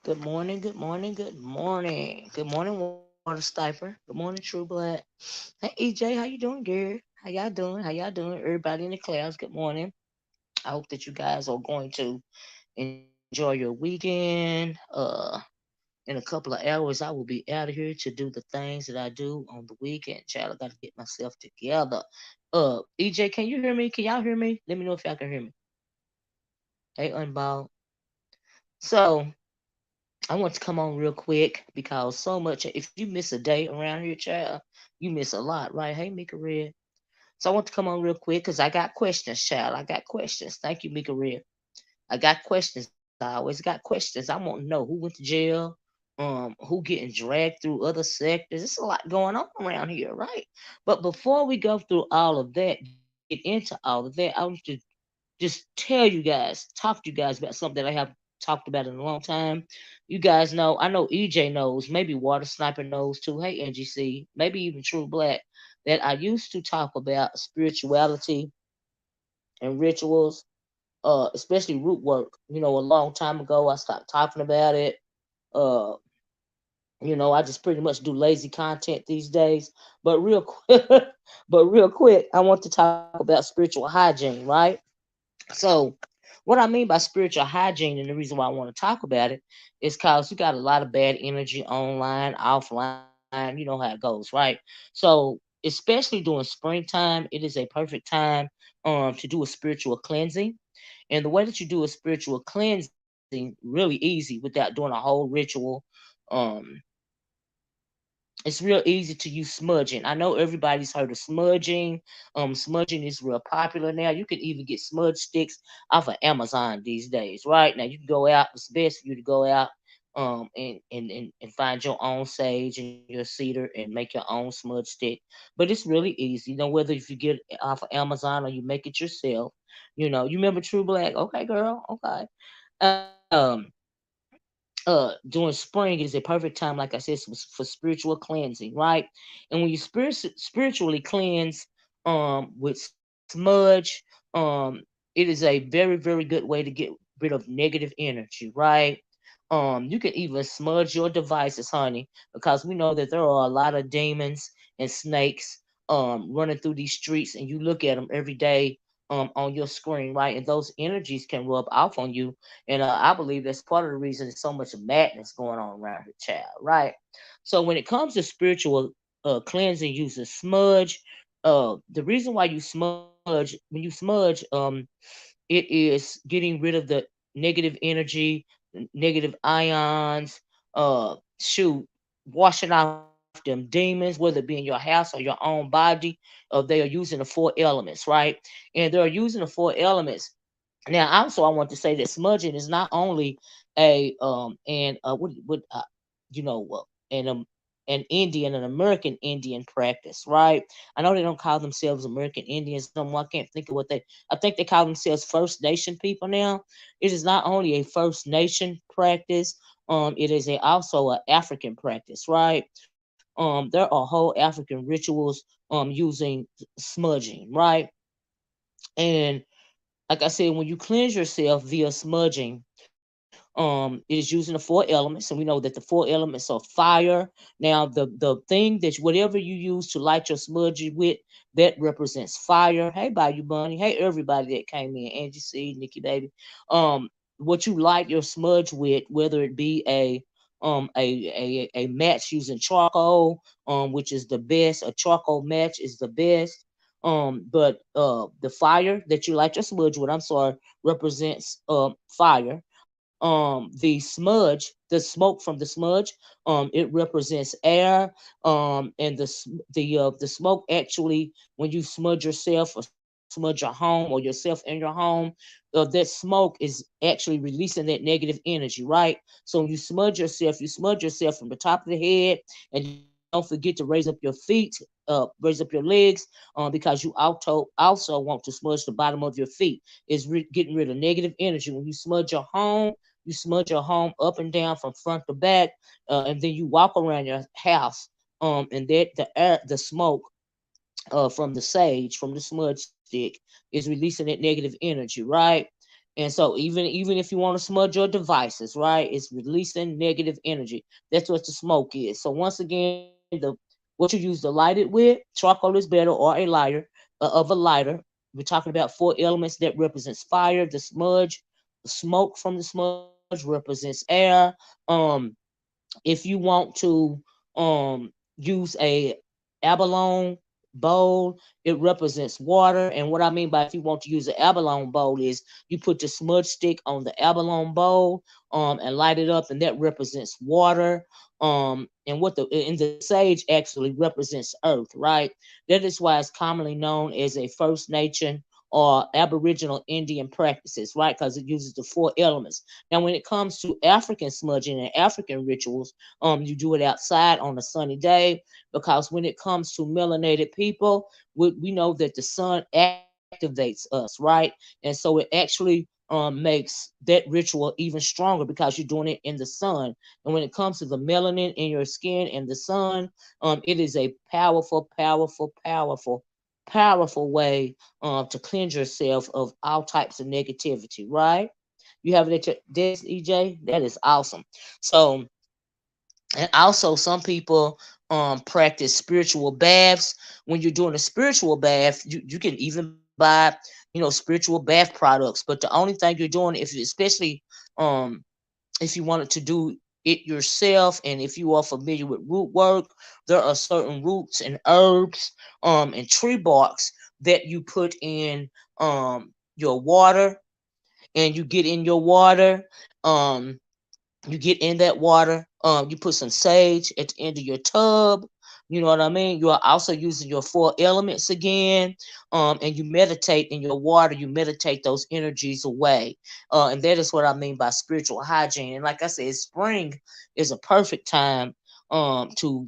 Good morning, good morning, good morning. Good morning, Water Stiper. Good morning, True Black. Hey EJ, how you doing, girl? How y'all doing? How y'all doing? Everybody in the class, good morning. I hope that you guys are going to enjoy your weekend. In a couple of hours I will be out of here to do the things that I do on the weekend. Child, I gotta get myself together. EJ, can you hear me? Can y'all hear me? Let me know if y'all can hear me. Hey, Unball. So I want to come on real quick because so much. If you miss a day around here, child, you miss a lot, right? Hey, Mika Red. So I want to come on real quick because I got questions, child. I got questions. Thank you, Mika Red. I got questions. I always got questions. I want to know who went to jail, who getting dragged through other sectors. There's a lot going on around here, right? But before we go through all of that, get into all of that, I want to just tell you guys, talk to you guys about something that I have talked about in a long time. You guys know, I know EJ knows, maybe Water Sniper knows too. Hey, NGC, maybe even True Black, that I used to talk about spirituality and rituals, especially root work. A long time ago, I stopped talking about it. Uh, I just pretty much do lazy content these days. But real quick, but real quick, I want to talk about spiritual hygiene, right? So, what I mean by spiritual hygiene, and the reason why I want to talk about it, is because you got a lot of bad energy online, offline. You know how it goes, right? So, especially during springtime, it is a perfect time to do a spiritual cleansing. And the way that you do a spiritual cleansing really easy without doing a whole ritual. Um, it's real easy to use smudging. I know everybody's heard of smudging. Smudging is real popular now. You can even get smudge sticks off of Amazon these days, right? Now you can go out. It's best for you to go out and find your own sage and your cedar and make your own smudge stick. But it's really easy. Whether if you get it off of Amazon or you make it yourself. You remember True Black? Okay, girl. Okay. Um, During spring it is a perfect time, like I said, for spiritual cleansing, right? And when you spiritually cleanse with smudge, it is a very, very good way to get rid of negative energy, right? You can even smudge your devices, honey, because we know that there are a lot of demons and snakes running through these streets, and you look at them every day on your screen, right? And those energies can rub off on you, and I believe that's part of the reason there's so much madness going on around here, child, right? So when it comes to spiritual cleansing using smudge, the reason why you smudge, when you smudge, it is getting rid of the negative energy, negative ions, shoot, washing off them demons, whether it be in your house or your own body. They are using the four elements, right? And they're using the four elements. Now, also, I want to say that smudging is not only a and what an Indian, an American Indian practice, right? I know they don't call themselves American Indians no more. I can't think of what they. I think they call themselves First Nation people now. It is not only a First Nation practice. It is also an African practice, right? There are whole African rituals using smudging, right? And like I said, when you cleanse yourself via smudging, it is using the four elements, and we know that the four elements are fire. Now, the thing that whatever you use to light your smudge with, that represents fire. Hey, Bayou Bunny. Hey, everybody that came in. Angie C, Nikki Baby. What you light your smudge with, whether it be a match using charcoal, which is the best. A charcoal match is the best. But the fire that you light your smudge with, I'm sorry, represents fire. The smudge, the smoke from the smudge, it represents air. And the smoke actually, when you smudge yourself or smudge your home or yourself in your home, that smoke is actually releasing that negative energy, right? So when you smudge yourself from the top of the head, and don't forget to raise up your feet, raise up your legs, because you also want to smudge the bottom of your feet. Is getting rid of negative energy. When you smudge your home, you smudge your home up and down from front to back, and then you walk around your house, and that the smoke from the sage, from the smudge stick, is releasing that negative energy, right? And so even if you want to smudge your devices, right, it's releasing negative energy. That's what the smoke is. So once again, the what you use to light it with, charcoal is better, or a lighter of a lighter. We're talking about four elements that represents fire, the smudge, the smoke from the smudge represents air. Um, if you want to use a abalone bowl, it represents water. And what I mean by if you want to use an abalone bowl is you put the smudge stick on the abalone bowl and light it up, and that represents water. And what the sage actually represents earth, right? That is why it's commonly known as a First Nation or Aboriginal Indian practices, right? Because it uses the four elements. Now, when it comes to African smudging and African rituals, you do it outside on a sunny day, because when it comes to melanated people, we know that the sun activates us, right? And so it actually makes that ritual even stronger because you're doing it in the sun. And when it comes to the melanin in your skin and the sun, it is a powerful, powerful, powerful, powerful way to cleanse yourself of all types of negativity, right? You have it at your desk, EJ? That is awesome. So, and also some people practice spiritual baths. When you're doing a spiritual bath, you can even buy, spiritual bath products. But the only thing you're doing, if you, especially um if you wanted to do it yourself, and if you are familiar with root work, there are certain roots and herbs and tree barks that you put in your water, and you get in your water. You get in that water, you put some sage at the end of your tub. You know what I mean? You are also using your four elements again, and you meditate in your water. You meditate those energies away, and that is what I mean by spiritual hygiene. And like I said, spring is a perfect time to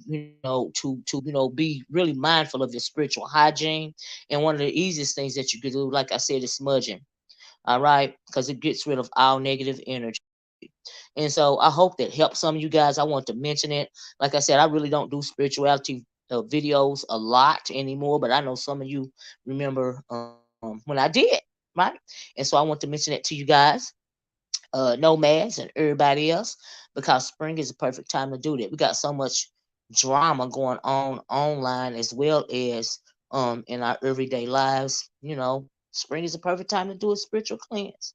be really mindful of your spiritual hygiene. And one of the easiest things that you could do, like I said, is smudging. All right, because it gets rid of all negative energy. And so I hope that helps some of you guys. I want to mention it. Like I said, I really don't do spirituality videos a lot anymore, but I know some of you remember when I did, right? And so I want to mention it to you guys, nomads and everybody else, because spring is a perfect time to do that. We got so much drama going on online as well as in our everyday lives. Spring is a perfect time to do a spiritual cleanse.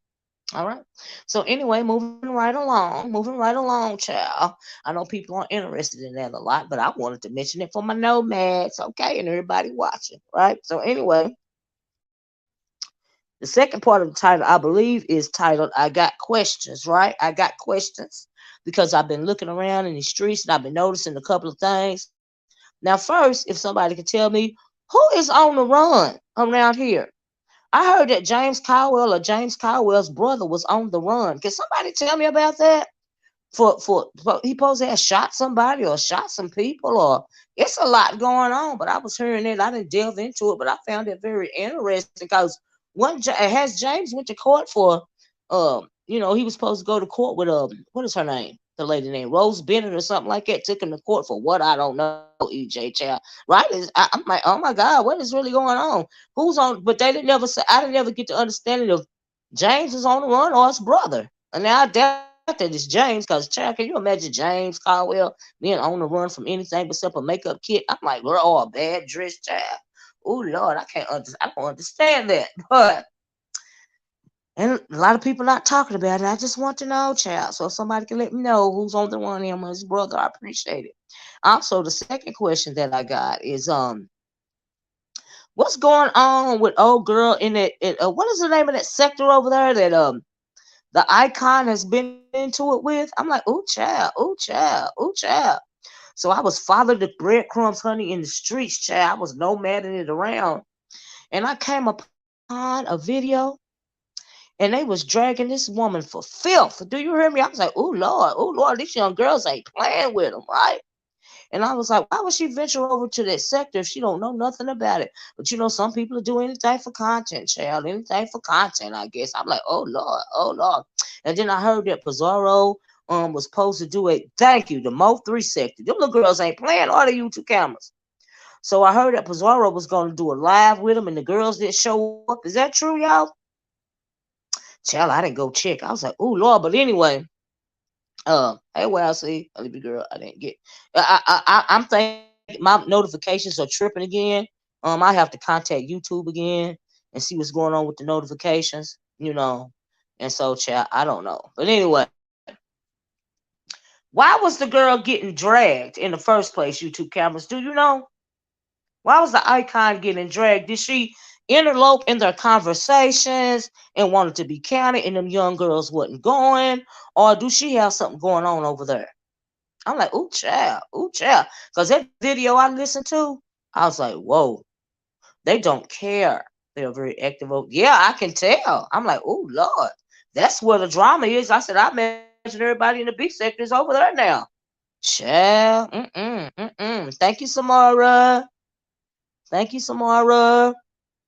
All right. So anyway, moving right along, child. I know people aren't interested in that a lot, but I wanted to mention it for my nomads, okay, and everybody watching, right? So anyway, the second part of the title, I believe, is titled "I Got Questions," right? I got questions because I've been looking around in the streets and I've been noticing a couple of things. Now, first, if somebody could tell me who is on the run around here. I heard that James Caldwell's brother was on the run. Can somebody tell me about that? For he supposed to have shot somebody or shot some people, or it's a lot going on. But I was hearing it. I didn't delve into it, but I found it very interesting because has James went to court for he was supposed to go to court with what is her name? The lady named Rose Bennett or something like that. Took him to court for what, I don't know, EJ child. Right? I'm like, oh my God, what is really going on? Who's on? But they didn't never say. I didn't ever get the understanding of James is on the run or his brother. And now I doubt that it's James, because child, can you imagine James Caldwell being on the run from anything except a makeup kit? I'm like, we're all a bad dress child. Oh Lord, I don't understand that. But and a lot of people not talking about it. I just want to know, child. So if somebody can let me know who's on the run, him or his brother, I appreciate it. Also, the second question that I got is what's going on with old girl in what is the name of that sector over there that the icon has been into it with? I'm like, oh child, oh child, oh child. So I was following the breadcrumbs, honey, in the streets, child. I was nomading it around, and I came upon a video, and they was dragging this woman for filth. Do you hear me? I was like, oh Lord, these young girls ain't playing with them, right? And I was like, why would she venture over to that sector if she don't know nothing about it? But some people do anything for content, child, anything for content, I guess. I'm like, oh Lord, oh Lord. And then I heard that Pizarro was supposed to do a thank you, the Mo 3 sector. Them little girls ain't playing all the YouTube cameras. So I heard that Pizarro was going to do a live with them, and the girls didn't show up. Is that true, y'all? Child, I didn't go check. I was like, oh Lord. But anyway, hey, well, see, a little girl, I didn't get. I'm thinking my notifications are tripping again. I have to contact YouTube again and see what's going on with the notifications. And so, child, I don't know. But anyway, why was the girl getting dragged in the first place? YouTube cameras, do you know? Why was the icon getting dragged? Did she interlope in their conversations and wanted to be counted and them young girls wasn't going? Or do she have something going on over there? I'm like, ooh, child. Because that video I listened to, I was like, whoa, they don't care. They're very active. Yeah, I can tell. I'm like, oh, Lord. That's where the drama is. I said, I imagine everybody in the B sector is over there now. Child. Thank you, Samara. Thank you, Samara.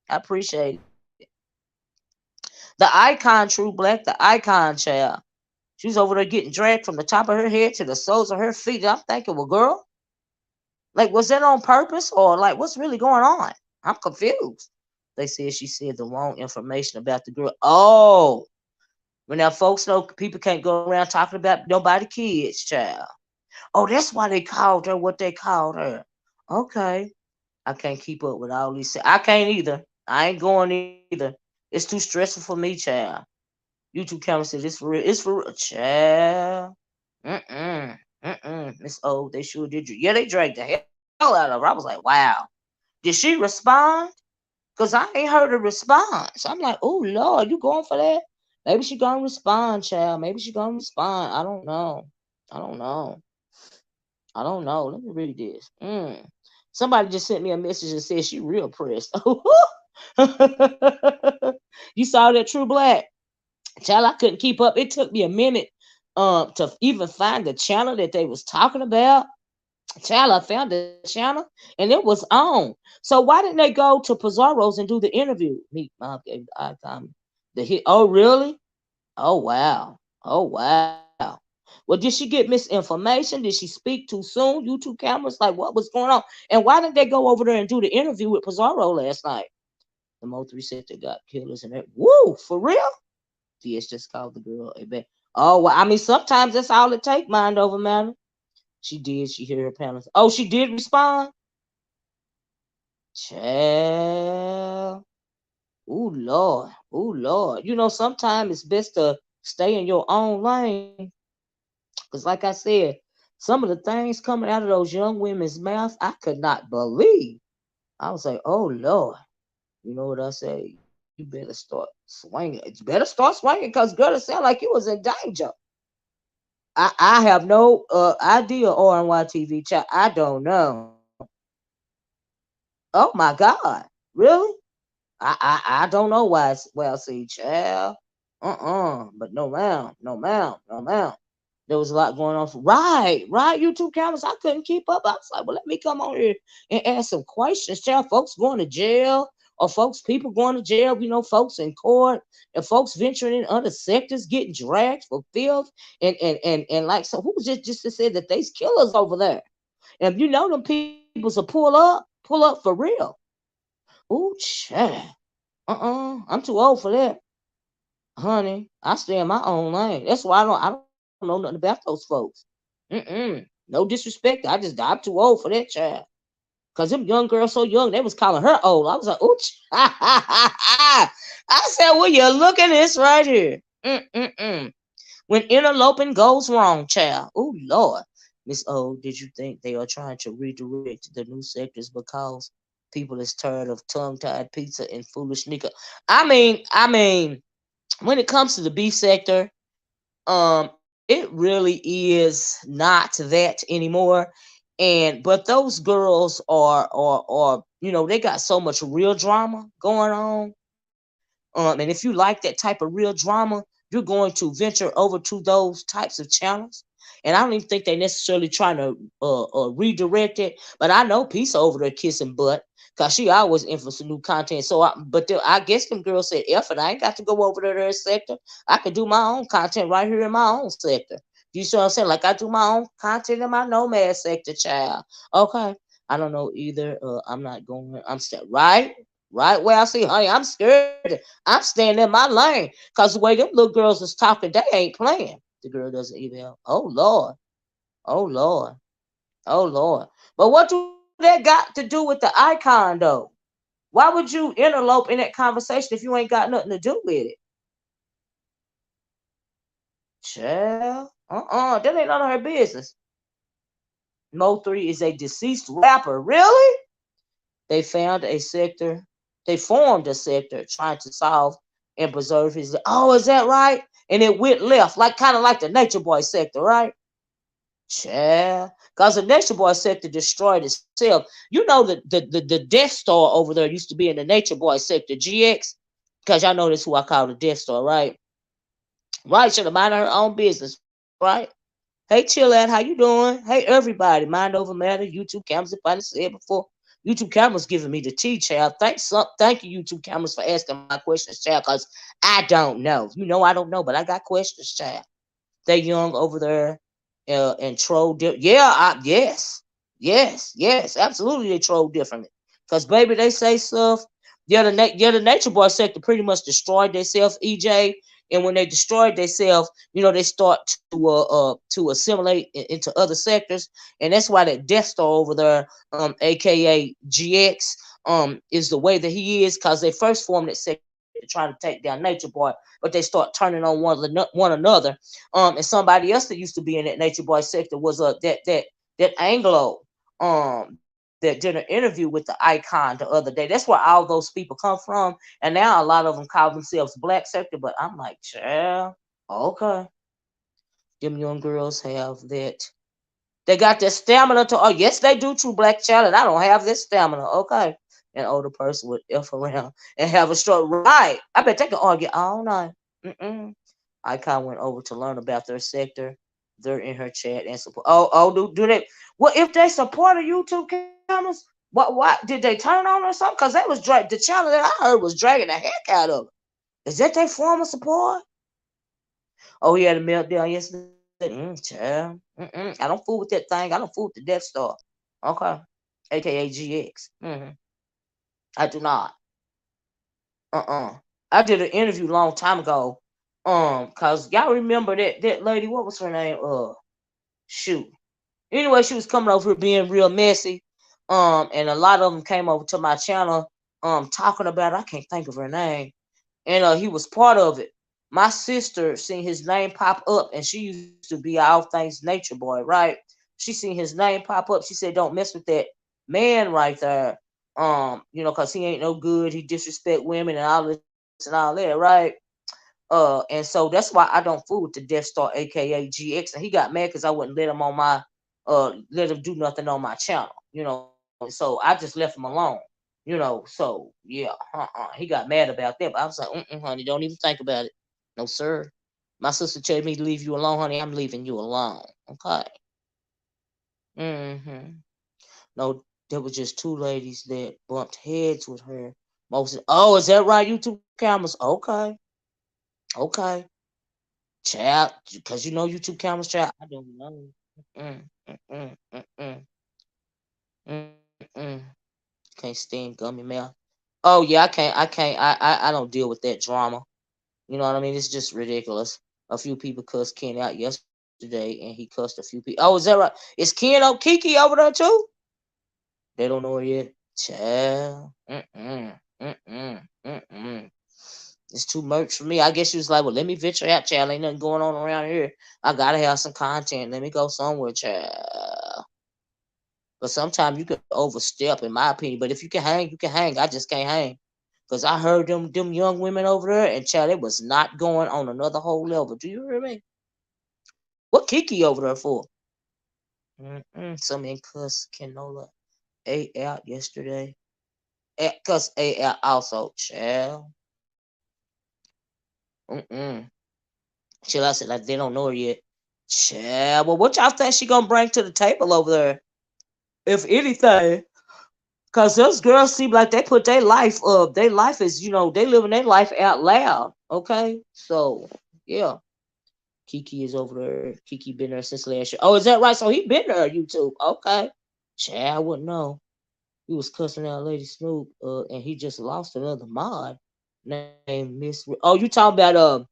I appreciate it. The icon, True Black, the icon, child. She was over there getting dragged from the top of her head to the soles of her feet. I'm thinking, well, girl, like, was that on purpose or like what's really going on? I'm confused. They said she said the wrong information about the girl. Oh, when now folks know people can't go around talking about nobody kids, child. Oh, that's why they called her what they called her. Okay. I can't keep up with all these. I can't either. I ain't going either. It's too stressful for me, child. YouTube camera said it's for real. It's for real, child. Miss O, they sure did. Yeah, they dragged the hell out of her. I was like, wow. Did she respond? Cause I ain't heard a response. I'm like, oh Lord, you going for that? Maybe she gonna respond, child. Maybe she gonna respond. I don't know. I don't know. I don't know. Let me read this. Somebody just sent me a message and said she real pressed. You saw that, True Black? Child, I couldn't keep up. It took me a minute to even find the channel that they was talking about. Child, I found the channel and it was on. So why didn't they go to Pizarro's and do the interview? Meet my icon. The hit. Oh, really? Oh, wow. Oh, wow. Well, did she get misinformation? Did she speak too soon? YouTube cameras, like what was going on? And why didn't they go over there and do the interview with Pizarro last night? The Mo 3 sector got killers and that. Woo, for real? DS just called the girl a bad. Oh, well, I mean, sometimes that's all it take, mind over matter. She did. She hear her panels. Oh, she did respond? Child. Ooh, Lord. Ooh, Lord. Sometimes it's best to stay in your own lane. Because, like I said, some of the things coming out of those young women's mouths, I could not believe. I was like, oh, Lord. You know what I say? You better start swinging. You better start swinging because, girl, it sounded like you was in danger. I have no idea, RNY TV chat. I don't know. Oh, my God. Really? I don't know why it's well, see, child. But no ma'am, no ma'am, no ma'am. There was a lot going on. Right. YouTube cameras. I couldn't keep up. I was like, well, let me come on here and ask some questions. Child, folks going to jail or people going to jail, folks in court and folks venturing in other sectors getting dragged for filth and like, so who was just to say that there's killers over there? And if them people's will pull up for real. Ooh, child. I'm too old for that, honey. I stay in my own lane. That's why I don't know nothing about those folks. No disrespect. I'm too old for that child. Cause them young girls so young, they was calling her old. I was like, ooh, I said, well, you look at this right here. When interloping goes wrong, child. Oh Lord, Miss O, did you think they are trying to redirect the new sectors because people is tired of tongue-tied pizza and foolish nigga? I mean, when it comes to the beef sector, it really is not that anymore. But those girls are they got so much real drama going on. And if you like that type of real drama, you're going to venture over to those types of channels. And I don't even think they necessarily trying to redirect it. But I know Pisa over there kissing butt because she always in for some new content. I guess them girls said, F it, I ain't got to go over to their sector. I can do my own content right here in my own sector. You see what I'm saying? Like I do my own content in my Nomad sector, child. Okay. I don't know either. I'm not going. I'm still right. Right where I see, honey, I'm scared. I'm staying in my lane. Cause the way them little girls is talking, they ain't playing. The girl doesn't email. Oh Lord. Oh Lord. Oh Lord. But what do that got to do with the icon though? Why would you interlope in that conversation if you ain't got nothing to do with it? Child. That ain't none of her business. Mo3 is a deceased rapper. Really? They found a sector. They formed a sector trying to solve and preserve his. Oh, is that right? And it went left, like kind of like the Nature Boy sector, right? Child. Because the Nature Boy sector destroyed itself. You know the Death Star over there used to be in the Nature Boy sector, GX. Because y'all know this who I call the Death Star, right? Right, should have minded her own business, right? Hey, chill out. How you doing? Hey, everybody. Mind over matter. YouTube cameras. If I didn't say it before, YouTube cameras giving me the tea, child. Thank you, YouTube cameras, for asking my questions, child. Cause I don't know. You know I don't know, but I got questions, child. They young over there, and troll. Yes, absolutely. They troll differently. Cause baby, they say stuff. The Nature Boy sector pretty much destroyed themselves, EJ. And when they destroyed themselves, they start to assimilate into other sectors, and that's why that Death Star over there, aka GX, is the way that he is, cause they first formed that sector to try to take down Nature Boy, but they start turning on one another. And somebody else that used to be in that Nature Boy sector was that Anglo, that did an interview with the icon the other day. That's where all those people come from, and now a lot of them call themselves Black sector. But I'm like, child, okay, them young girls have that. They got that stamina to. Oh yes, they do, true Black child, and I don't have this stamina. Okay, an older person would f around and have a stroke. Right? I bet they can argue all night. Mm-mm. Icon went over to learn about their sector. They're in her chat and support. Do they? Well, if they support a YouTube cameras, why did they turn on or something? Because they was the channel that I heard was dragging the heck out of it. Is that their form of support? Oh, he had a meltdown yesterday. Child. I don't fool with that thing. I don't fool with the Death Star. Okay. AKA GX. I do not. I did an interview a long time ago. Cause y'all remember that lady, what was her name? Shoot. Anyway, she was coming over here being real messy. And a lot of them came over to my channel, talking about it. I can't think of her name. And he was part of it. My sister seen his name pop up, and she used to be all things Nature Boy, right? She seen his name pop up. She said, "Don't mess with that man right there, cause he ain't no good. He disrespect women and all this and all that, right?" And so that's why I don't fool with the Death Star, aka GX, and he got mad because I wouldn't let him on my let him do nothing on my channel, So I just left him alone, So yeah, he got mad about that, but I was like, honey, don't even think about it. No, sir. My sister told me to leave you alone, honey. I'm leaving you alone. Okay. Mm-hmm. No, there was just two ladies that bumped heads with her. Most. Oh, is that right? YouTube cameras. Okay. Okay. Chat, because YouTube cameras, chat. I don't know. Mm, mm, mm, mm, mm. Can't stand gummy mouth. Oh yeah, I don't deal with that drama. You know what I mean? It's just ridiculous. A few people cussed Ken out yesterday, and he cussed a few people. Oh, is that right? Is Kiki over there too? They don't know her yet. Child. It's too much for me. I guess she was like, well, let me venture out, child. Ain't nothing going on around here. I gotta have some content. Let me go somewhere, child. But sometimes you can overstep, in my opinion. But if you can hang, you can hang. I just can't hang. Because I heard them young women over there, and child, it was not going on another whole level. Do you hear me? What Kiki over there for? Some in cuss Canola A out yesterday. Cuss A out also, child. Mm-mm. Chill, I said, like, they don't know her yet. Child, well, what y'all think she gonna bring to the table over there? If anything. Cause those girls seem like they put their life up. Their life is, they living their life out loud. Okay, so yeah, Kiki is over there. Kiki been there since last year. Oh, is that right? So he been there. YouTube. Okay, Chad, I wouldn't know. He was cussing out Lady Snoop, and he just lost another mod named Miss. Oh, you talking about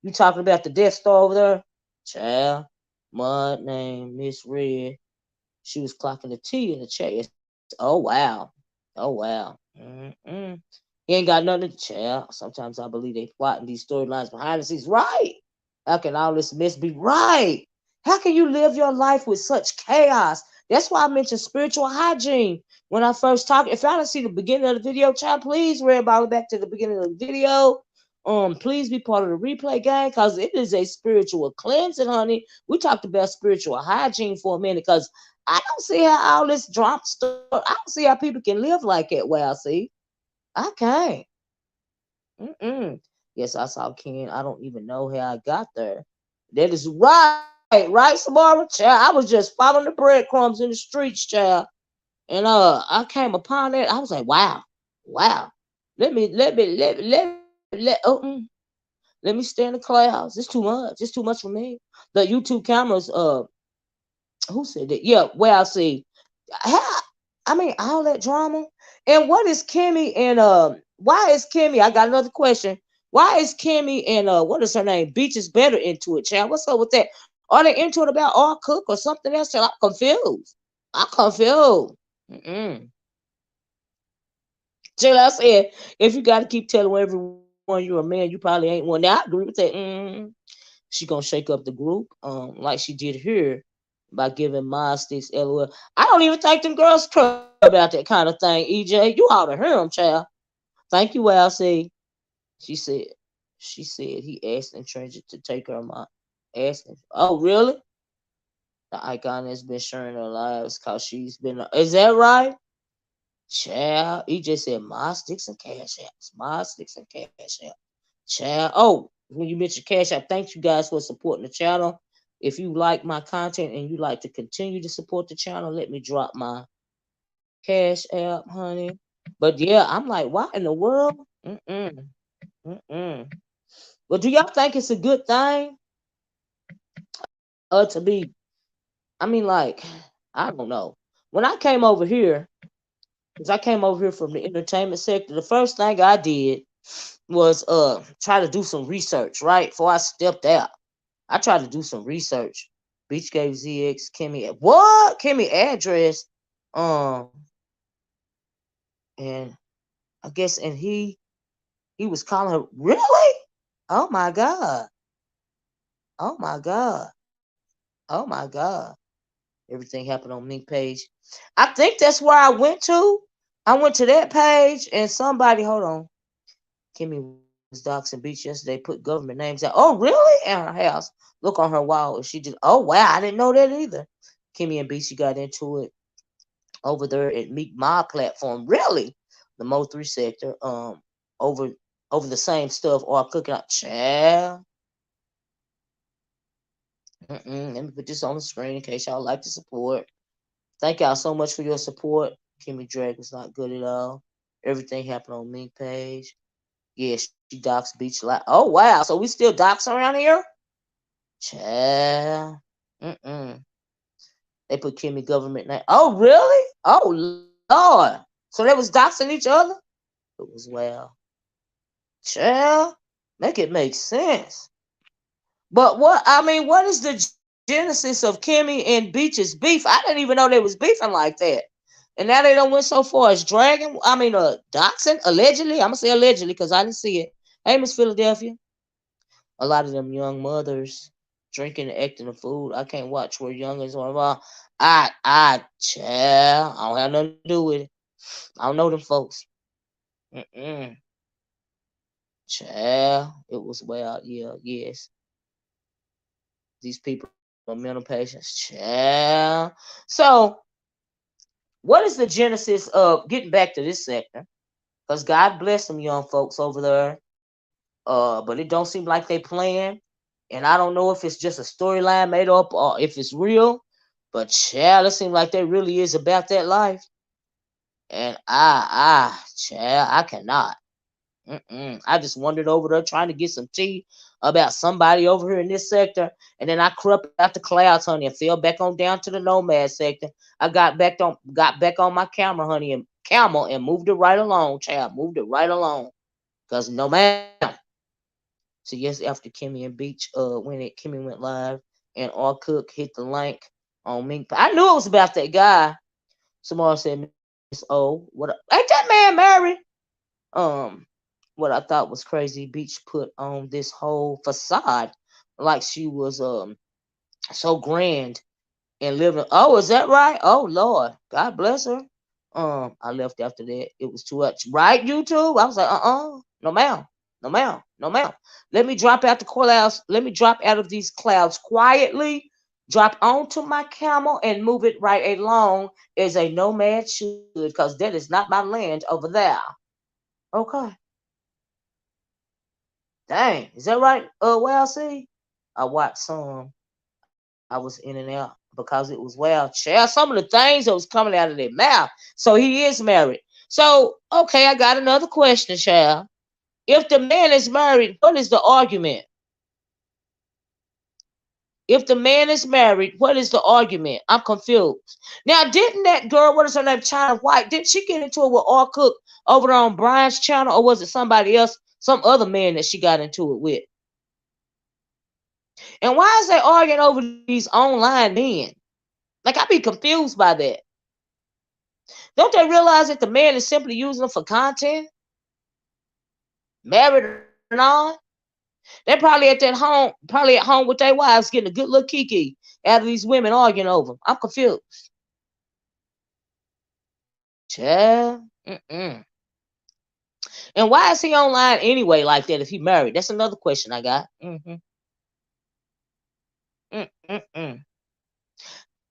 the Death Star over there? Child, mod named Miss Red. She was clocking the T in the chest. Oh wow, oh wow. Mm-mm. He ain't got nothing to child. Sometimes I believe they plotting these storylines behind the scenes. Right? How can all this mess be right? How can you live your life with such chaos? That's why I mentioned spiritual hygiene when I first talked. If y'all didn't see the beginning of the video, child, please read about it back to the beginning of the video. Please be part of the replay gang because it is a spiritual cleansing, honey. We talked about spiritual hygiene for a minute because I don't see how all this drama stuff. I don't see how people can live like that. Well, see, I can't. Mm-mm. Yes, I saw Ken. I don't even know how I got there. That is right, right, Samara, child. I was just following the breadcrumbs in the streets, child, and I came upon that. I was like, wow, wow. Let me stay in the clouds. It's too much. It's too much for me. The YouTube cameras. Who said that? Yeah, well, see, how, I mean, all that drama. And what is Kimmy and why is Kimmy? I got another question. Why is Kimmy and what is her name? Beach is better into it, child. What's up with that? Are they into it about all cook or something else? Child? I'm confused. I'm confused. Mm-mm. Chill, I said, if you got to keep telling everyone you're a man, you probably ain't one. Now I agree with that. She gonna shake up the group, like she did here by giving my sticks LOL. I don't even think them girls care about that kind of thing. EJ, you ought to hear them, child. Thank you, Elsie. She said, he asked and Trencher to take her my asking. Oh, really? The icon has been sharing her lives cause she's been. Is that right? Child, he just said my sticks and cash apps. My sticks and cash app. Child. Oh, when you mentioned cash app, thank you guys for supporting the channel. If you like my content and you like to continue to support the channel, let me drop my cash app, honey. But yeah, I'm like, why in the world? Mm-mm. Mm-mm. But do y'all think it's a good thing? To be, I mean, like, I don't know. When I came over here, because I came over here from the entertainment sector, the first thing I did was try to do some research, right? Before I stepped out. I tried to do some research. Beach gave ZX Kimmy what? Kimmy address. Um and I guess and he was calling her really? Oh my god. Oh my god. Oh my god. Everything happened on Mink page. I think that's where I went to. I went to that page and somebody hold on. Kimmy was doxing Beach yesterday, put government names out. Oh, really? In her house. Look on her wall. She just, oh, wow. I didn't know that either. Kimmy and Beach, she got into it over there at Meet My platform. Really? The Mo3 sector. Over over the same stuff or cooking out. Child. Let me put this on the screen in case y'all like to support. Thank y'all so much for your support. Kimmy Drake was not good at all. Everything happened on Mink page. Yeah, she docks Beach like, oh wow, so we still docks around here? Child. Mm-mm. They put Kimmy government name. Oh really? Oh Lord. So they was doxing each other? It was well. Child. Make it make sense. But what is the genesis of Kimmy and Beach's beef? I didn't even know they was beefing like that. And now they don't went so far as dragging. Doxing allegedly. I'm gonna say allegedly because I didn't see it. Hey, Miss Philadelphia. A lot of them young mothers drinking and acting a fool. I can't watch where youngers are. Child, I don't have nothing to do with it. I don't know them folks. Mm-mm. Child, it was wild. Yeah, yes. These people are mental patients. Child. So, what is the genesis of getting back to this sector? Because God bless them young folks over there. But it don't seem like they playing. And I don't know if it's just a storyline made up or if it's real. But child, it seems like they really is about that life. And child, I cannot. I just wandered over there trying to get some tea about somebody over here in this sector, and then I crept out the clouds, honey, and fell back on down to the Nomad sector. I got back on my camera, honey, and camel, and moved it right along, child. Moved it right along, cause no ma'am. So yes, after Kimmy and Beach, Kimmy went live, and R Cook hit the link on me. I knew it was about that guy. Samara said, Miss O, what? Ain't that man married? Um, what I thought was crazy, Beach put on this whole facade like she was so grand and living. Oh, is that right? Oh Lord, God bless her. I left after that. It was too much. Right, YouTube? I was like, no ma'am, no ma'am, no ma'am. Let me drop out the clouds. Let me drop out of these clouds quietly. Drop onto my camel and move it right along as a nomad should, because that is not my land over there. Okay. Dang, is that right? Well, see, I watched some. I was in and out because it was wild. Share some of the things that was coming out of their mouth. So he is married. So okay, I got another question, child. If the man is married, what is the argument? If the man is married, what is the argument? I'm confused. Now, didn't that girl, what is her name, China White, didn't she get into it with R Cook over there on Brian's channel, or was it somebody else, some other man that she got into it with? And why is they arguing over these online men? Like, I be confused by that. Don't they realize that the man is simply using them for content, married or not? They're probably at home with their wives getting a good little kiki out of these women arguing over them. I'm confused. Child. Mm-mm. And why is he online anyway like that if he married? That's another question I got. Mm-mm.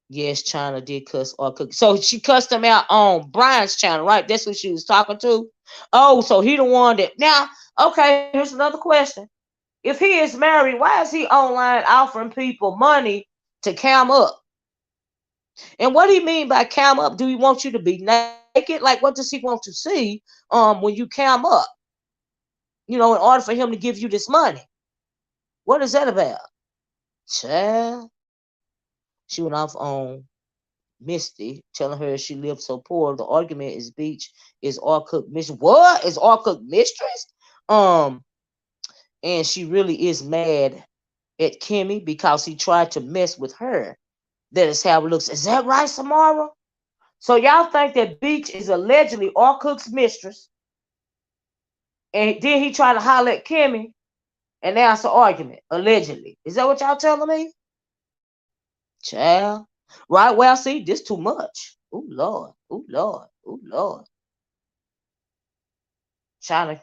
Yes, China did cuss or cook. So she cussed him out on Brian's channel, right? That's what she was talking to. Oh, so he the one that now. Okay, here's another question. If he is married, why is he online offering people money to cam up? And what do you mean by cam up? Do he want you to be naked? Like, what does he want to see when you cam up? In order for him to give you this money. What is that about? Child. She went off on Misty, telling her she lived so poor. The argument is Beach is R Cook mistress. What is R Cook mistress? Um, and she really is mad at Kimmy because he tried to mess with her. That is how it looks. Is that right, Samara? So y'all think that Beach is allegedly R Cook's mistress, and then he tried to holler at Kimmy, and now it's an argument, allegedly. Is that what y'all telling me? Child. Right, well, see, this too much. Oh Lord. Oh Lord. Oh Lord. China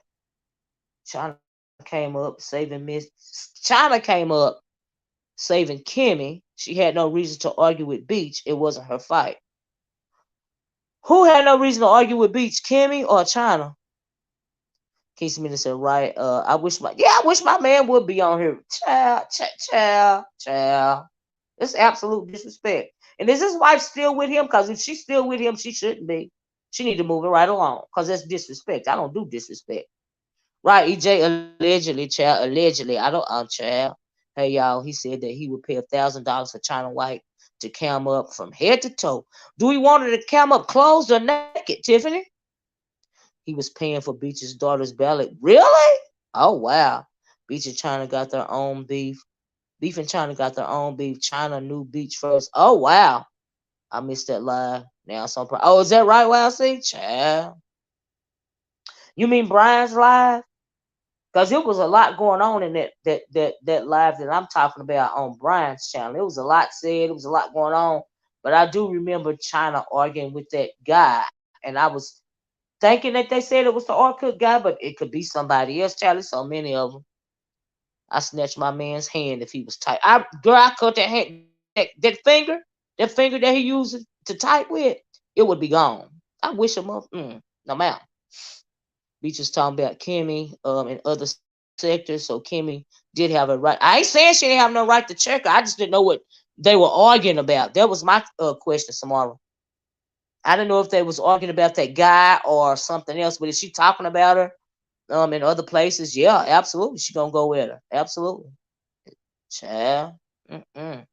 China came up saving China came up saving Kimmy. She had no reason to argue with Beach. It wasn't her fight. Who had no reason to argue with Beach, Kimmy or China? Casey Minnie said, right. I wish my man would be on here. Child. It's absolute disrespect. And is his wife still with him? Because if she's still with him, she shouldn't be. She need to move it right along. Because that's disrespect. I don't do disrespect. Right, EJ, allegedly, child. Allegedly. I don't, child. Hey, y'all, he said that he would pay $1,000 for China White to cam up from head to toe. Do we want her to cam up clothes or naked, Tiffany? He was paying for Beach's daughter's ballot. Really? Oh, wow. Beach and China got their own beef. Beef and China got their own beef. China knew Beach first. Oh, wow. I missed that live. Now some. Oh, is that right? Wow, see, child. You mean Brian's live? Because it was a lot going on in that live that I'm talking about on Brian's channel. It was a lot said. It was a lot going on. But I do remember China arguing with that guy, and I was thinking that they said it was the Orchid guy, but it could be somebody else. Charlie, so many of them. I snatched my man's hand if he was tight. I cut that hand, that finger that he uses to type with, it would be gone. I wish him up. No matter. Beach was talking about Kimmy in other sectors, so Kimmy did have a right. I ain't saying she didn't have no right to check her. I just didn't know what they were arguing about. That was my question, Samara. I didn't know if they was arguing about that guy or something else, but is she talking about her? in other places, yeah, absolutely, she gonna go with her, absolutely. Child, mm-mm.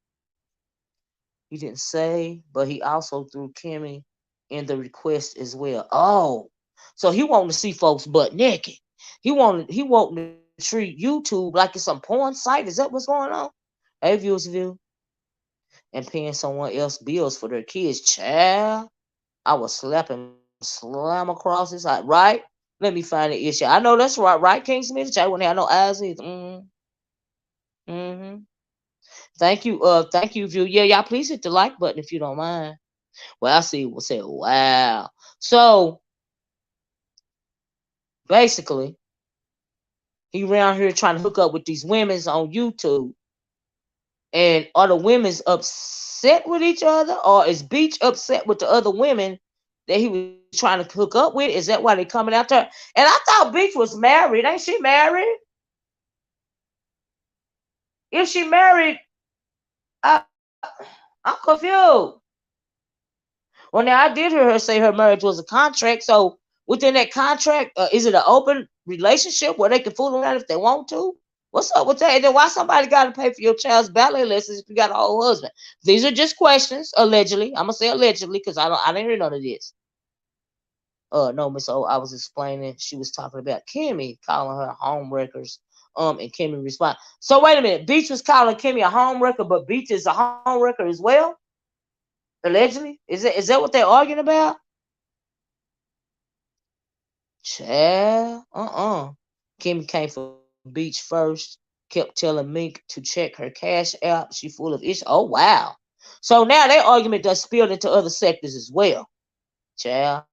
He didn't say, but he also threw Kimmy in the request as well. Oh, so he wanted to see folks butt naked. He wanted to treat YouTube like it's some porn site. Is that what's going on? Hey, viewers, view, and paying someone else bills for their kids. Child, I was slap him slam across his eye. Right? Let me find the issue. I know that's right. Right, King Smith? Child wouldn't have no eyes either. Mm-hmm. Thank you, view. Yeah, y'all please hit the like button if you don't mind. Well, I see will say, wow. So basically, he around here trying to hook up with these women's on YouTube. And are the women's upset with each other, or is Beach upset with the other women that he was trying to hook up with? Is that why they coming after her? And I thought Beach was married. Ain't she married? If she married, I, I'm confused. Well, now I did hear her say her marriage was a contract. So within that contract, is it an open relationship where they can fool around if they want to? What's up with that? And then why somebody got to pay for your child's ballet lessons if you got a whole husband? These are just questions, allegedly. I'm gonna say allegedly because I didn't hear none of this. No, Miss O, I was explaining. She was talking about Kimmy calling her home wreckers. And Kimmy responded. So wait a minute. Beach was calling Kimmy a home wrecker, but Beach is a home wrecker as well. Allegedly, is that what they're arguing about? Child, Kimmy came for Beach first. Kept telling Mink to check her cash app. She full of issues. Oh wow. So now their argument does spilled into other sectors as well. Child.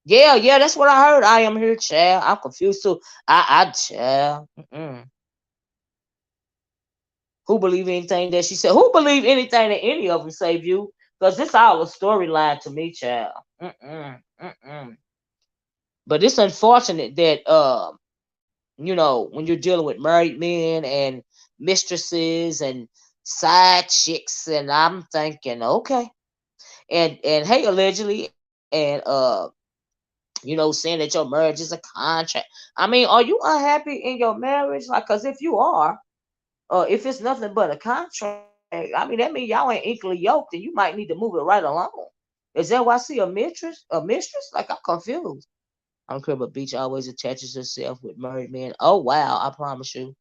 Yeah, that's what I heard. I am here, child. I'm confused too. Child. Who believe anything that she said? Who believe anything that any of them say, view? Because this all a storyline to me, child. But it's unfortunate that when you're dealing with married men and mistresses and side chicks, and I'm thinking, okay, and hey, allegedly, and saying that your marriage is a contract. I mean, are you unhappy in your marriage? Like, cause if you are, if it's nothing but a contract, I mean, that means y'all ain't equally yoked, and you might need to move it right along. Is that why I see a mistress? Like, I'm confused. I don't care, but Beach always attaches herself with married men. Oh wow, I promise you.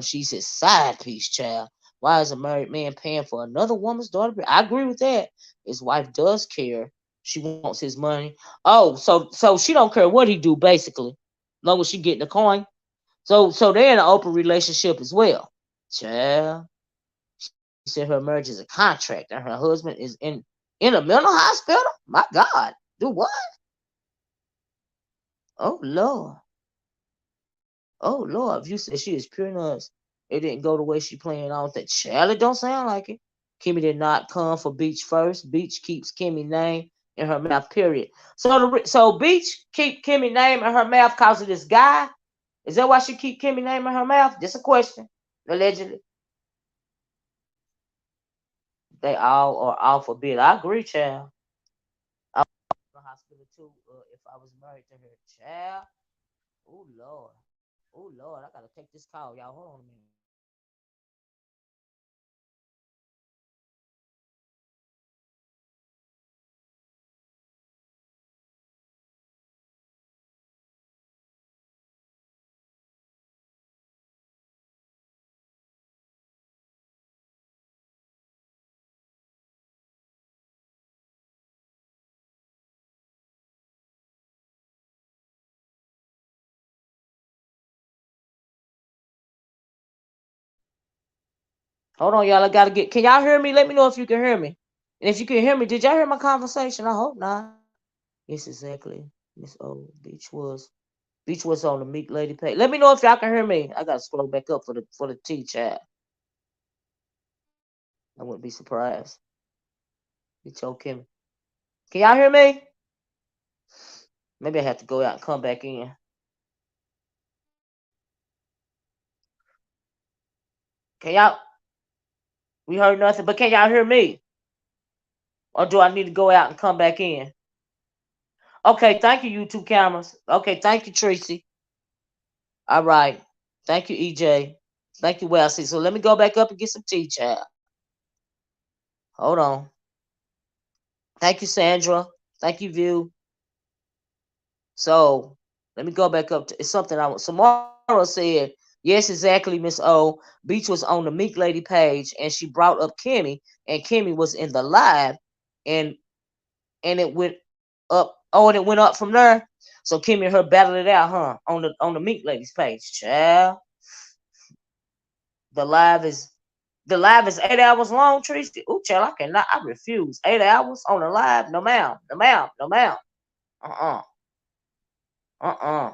She's his side piece, child. Why is a married man paying for another woman's daughter? I agree with that. His wife does care. She wants his money. Oh, so she don't care what he do, basically. Long as she getting the coin. So they're in an open relationship as well. Child. She said her marriage is a contract and her husband is in a mental hospital. My God. Do what? Oh Lord. Oh Lord, if you said she is pure nuts, it didn't go the way she planned. I don't think. Child, it don't sound like it. Kimmy did not come for Beach first. Beach keeps Kimmy name in her mouth. Period. So Beach keep Kimmy name in her mouth cause of this guy. Is that why she keep Kimmy name in her mouth? Just a question. Allegedly, they all are all for bid. I agree, child. I was in the hospital too. If I was married to her, child. Oh Lord. Oh Lord, I gotta take this call, y'all. Hold on a minute. Hold on, y'all. I gotta get. Can y'all hear me? Let me know if you can hear me. And if you can hear me, did y'all hear my conversation? I hope not. Yes, exactly. Miss O Beach was on the Meek Lady page. Let me know if y'all can hear me. I gotta scroll back up for the T chat. I wouldn't be surprised. Be choking. Can y'all hear me? Maybe I have to go out and come back in. Can y'all? We heard nothing, but can y'all hear me? Or do I need to go out and come back in? Okay, thank you, YouTube cameras. Okay, thank you, Tracy. All right. Thank you, EJ. Thank you, Wesley. So let me go back up and get some tea, child. Hold on. Thank you, Sandra. Thank you, View. So let me go back up to it's something I want. Samara said, yes, exactly, Miss O. Beach was on the Meek Lady page and she brought up Kimmy, and Kimmy was in the live, and it went up. Oh, and it went up from there. So Kimmy and her battled it out, huh? On the Meek Ladies page. Child. The live is the live is 8 hours long, Tracy. Ooh, child, I cannot. I refuse. 8 hours on the live? No, ma'am. No, ma'am. No, ma'am. Uh-uh. Uh-uh.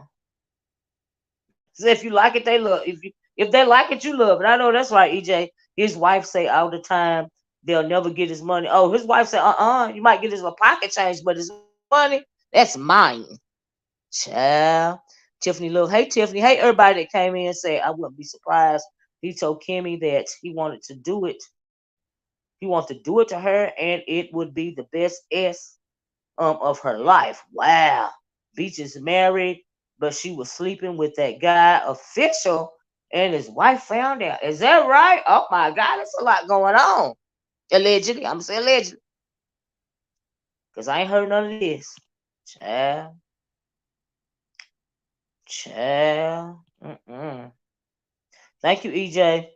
So if you like it, they love. If they like it, you love it. I know that's right, EJ. His wife say all the time they'll never get his money. Oh, his wife said, you might get his little pocket change, but his money, that's mine. Child. Tiffany look. Hey Tiffany. Hey everybody that came in and said I wouldn't be surprised. He told Kimmy that he wanted to do it. He wanted to do it to her, and it would be the best of her life. Wow. Beach is married, but she was sleeping with that guy official, and his wife found out. Is that right? Oh my God, there's a lot going on. Allegedly, I'm gonna say allegedly, cause I ain't heard none of this. Child, child. Thank you, EJ.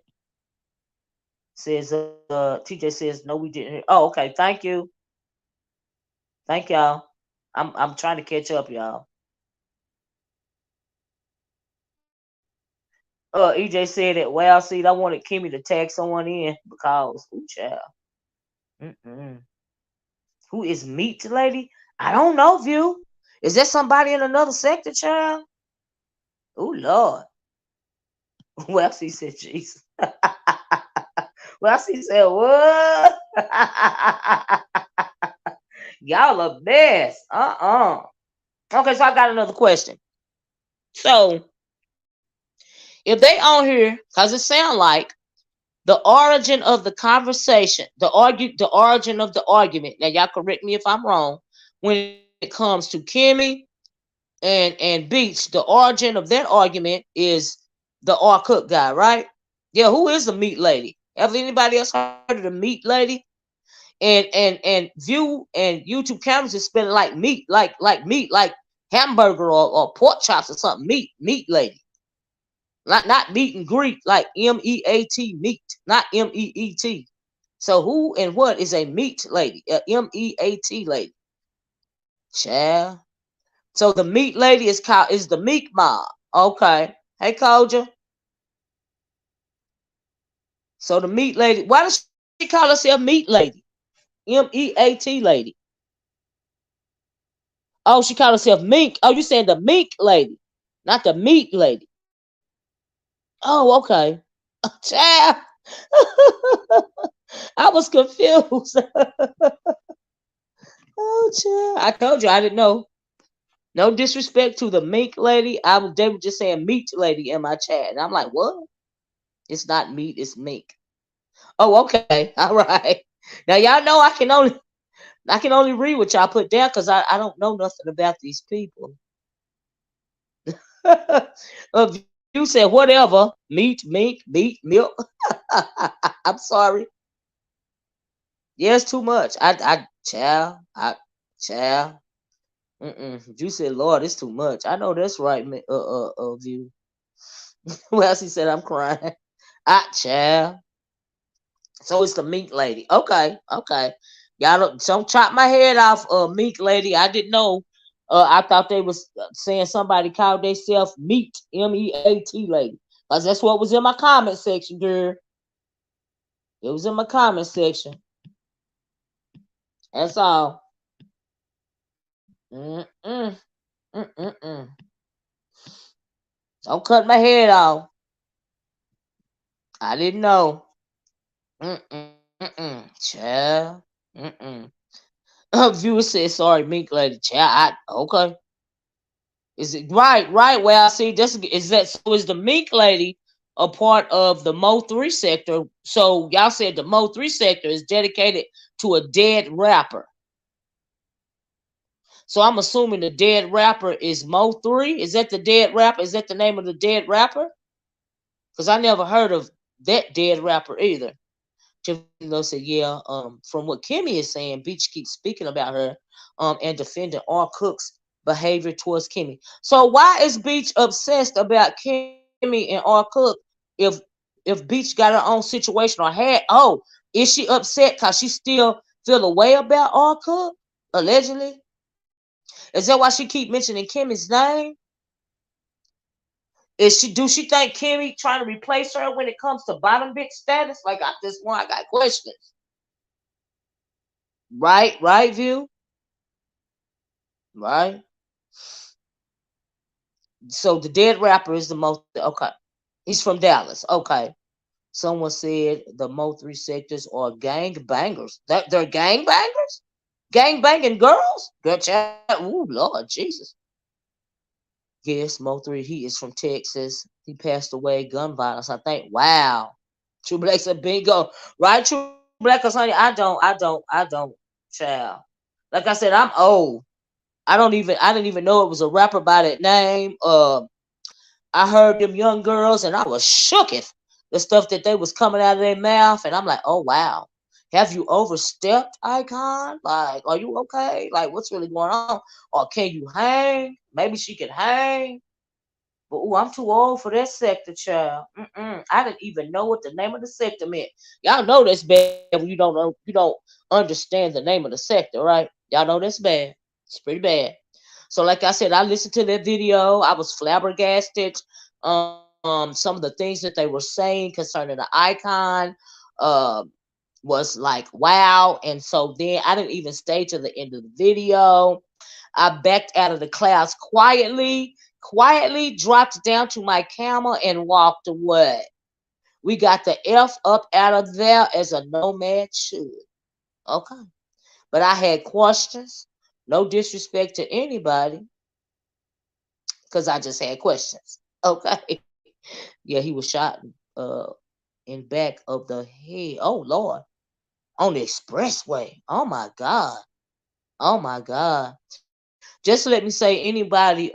Says TJ says no, we didn't hear. Oh, okay. Thank you. Thank y'all. I'm trying to catch up, y'all. EJ said that. Well, see, I wanted Kimmy to tag someone in because, ooh, child. Mm-mm. Who is Meat Lady? I don't know, View. Is that somebody in another sector, child? Oh Lord. Well, she said Jesus. Well, she said what? Y'all a mess. Okay, so I got another question. So if they on here, cause it sound like the origin of the conversation, the origin of the argument. Now y'all correct me if I'm wrong. When it comes to Kimmy and Beach, the origin of that argument is the R Cook guy, right? Yeah, who is the Meat Lady? Have anybody else heard of the Meat Lady? And View and YouTube cameras is spelling like meat, like meat, like hamburger or pork chops or something. Meat Lady. Not meat and Greek, like MEAT meat, not MEET. So who and what is a meat lady? MEAT lady. Child. So the meat lady is the Meek Mob. Okay. Hey Koja. So the meat lady. Why does she call herself meat lady? MEAT lady. Oh, she called herself Mink. Oh, you saying the Mink lady, not the meat lady. Oh, okay. Child. I was confused. Oh, child. I told you I didn't know. No disrespect to the mink lady. They were just saying meat lady in my chat. And I'm like, what? It's not meat, it's mink. Oh, okay. All right. Now y'all know I can only read what y'all put down because I don't know nothing about these people. You said whatever. Meat, mink, meat, milk. I'm sorry. Yeah, it's too much. Child. Child. You said, Lord, it's too much. I know that's right, View. Well, she said I'm crying. Child. So it's the mink lady. Okay, okay. Y'all don't chop my head off, mink lady. I didn't know. I thought they was saying somebody called themselves meat, MEAT lady. Cause that's what was in my comment section, girl. It was in my comment section. That's all. Mm-mm. Mm-mm-mm. Don't cut my head off. I didn't know. Mm-mm. Child. Mm-mm. Viewer said, sorry, mink lady. Child. Okay. Is it right? Right. Well, I see. This is that. So is the mink lady a part of the Mo3 sector? So y'all said the Mo3 sector is dedicated to a dead rapper. So I'm assuming the dead rapper is Mo3. Is that the dead rapper? Is that the name of the dead rapper? Because I never heard of that dead rapper either. Tiffany said, yeah, from what Kimmy is saying, Beach keeps speaking about her and defending all Cook's behavior towards Kimmy. So why is Beach obsessed about Kimmy and all Cook if Beach got her own situation or had is she upset because she still feel a way about all Cook? Allegedly? Is that why she keep mentioning Kimmy's name? Do she think Kimmy trying to replace her when it comes to bottom bitch status? Like I got questions. Right, view? Right? So the dead rapper is the most okay. He's from Dallas. Okay. Someone said the Mo3 sectors are gang bangers. That they're gang bangers? Gang banging girls? Good chat. Ooh, Lord Jesus. Yes, Mo3, he is from Texas. He passed away gun violence, I think. Wow. True Black said bingo. Right, True Black, cause honey, I don't, child. Like I said, I'm old. I didn't even know it was a rapper by that name. I heard them young girls and I was shooketh. The stuff that they was coming out of their mouth, and I'm like, oh wow. Have you overstepped, Icon? Like, are you okay? Like, what's really going on? Or can you hang? Maybe she can hang. But ooh, I'm too old for that sector, child. I didn't even know what the name of the sector meant. Y'all know that's bad when you don't understand the name of the sector, right? Y'all know that's bad. It's pretty bad. So, like I said, I listened to that video. I was flabbergasted. Some of the things that they were saying concerning the icon, uh, was like wow. And so then I didn't even stay to the end of the video. I backed out of the class quietly dropped down to my camel and walked away. We got the F up out of there as a nomad should. Okay. But I had questions. No disrespect to anybody, because I just had questions. Okay. Yeah, he was shot uh in back of the head. Oh Lord. On the expressway. Oh my God. Oh my God. Just let me say anybody